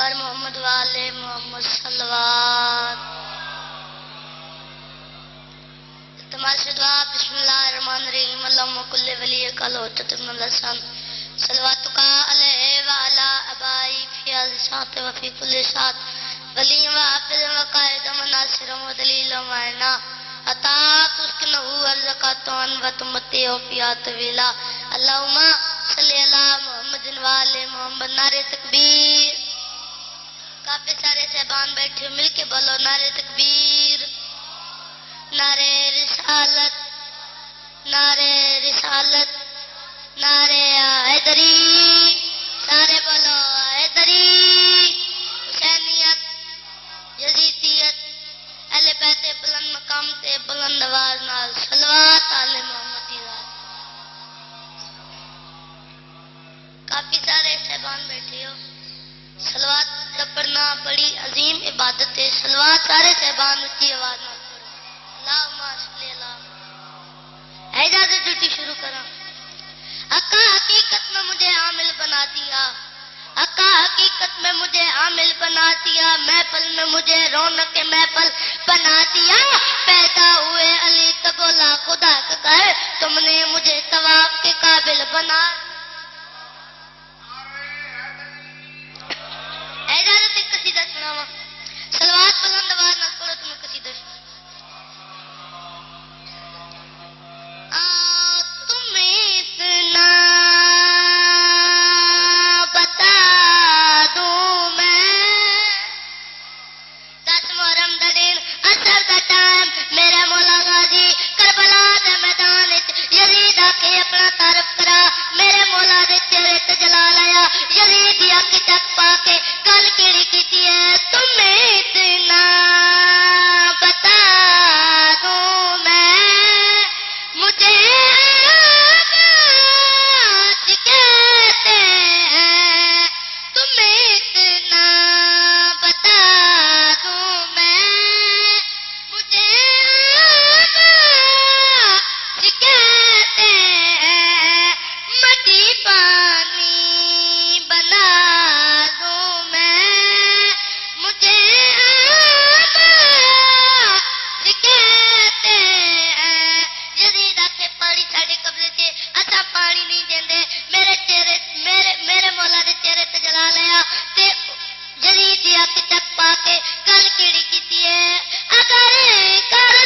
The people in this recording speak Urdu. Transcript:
بر محمد والے محمد صلوات تمہارے سے دعا بسم اللہ الرحمن الرحیم اللہم کل ولی کل ہوتت من لسان صلواتک علیہ وعلا ابائی فی آزی ساتھ وفی کل ساتھ ولی و حافظ و قائد و ناصر و دلیل و معنا عطا تسکنہ ارزقاتون و تمتی و فیات ویلا اللہم صلی اللہ محمد والے محمد نعرہ تکبیر کافی سارے صاحبان بیٹھے مل کے بولو نعرہ تکبیر نعرہ رسالت نعرہ رسالت نعرہ حیدری سارے بولو حیدری حسینیت یزیدیت اہل بیت بلند مقام تے بلند آواز نال صلوات علی محمد دی ذات کافی سارے صاحبان بیٹھے ہو صلوات دا پڑھنا بڑی عظیم عبادت ہے صلوات سارے صاحبان اچھی آواز نال اللہم صلی اللہ اجازت ڈیوٹی شروع کرا آقا حقیقت میں مجھے عامل بنا دیا آقا حقیقت میں مجھے عامل بنا دیا محفل میں مجھے رونق محفل بنا دیا پیدا ہوئے علی تو بولا خدا کا گھر تم نے مجھے طواف کے قابل بنا اجازت ایک قصیدہ سناوا صلوات بلند آواز نال پڑھو تمہیں قصیدہ تمہیں اتنا بتا دوں میں 10 محرم دا دن اثر دا ٹائم میرے مولا غازی کربلا دے میدان یزید آ کے اپنا تعارف کرا میرے مولا دے چہرے تے جلال آیا یزید دی اکھ تک پا کے گل کیڑی کیتی ہے تمہیں اتنا بتا دوں میں مجھے کہتے ہیں تمہیں اتنا بتا دوں میں مجھے کہتے ہیں مٹی پانی بنا دوں میں مجھے کہتے ہیں یزید آ کے پانی ساڑے قبضے سے اچھا پانی نہیں دیندے میرے چہرے میرے مولا دے چہرے تے جلا لیا تے یزید دی اکھ تک پا کے گل کیڑی کیتی ہے اگر کر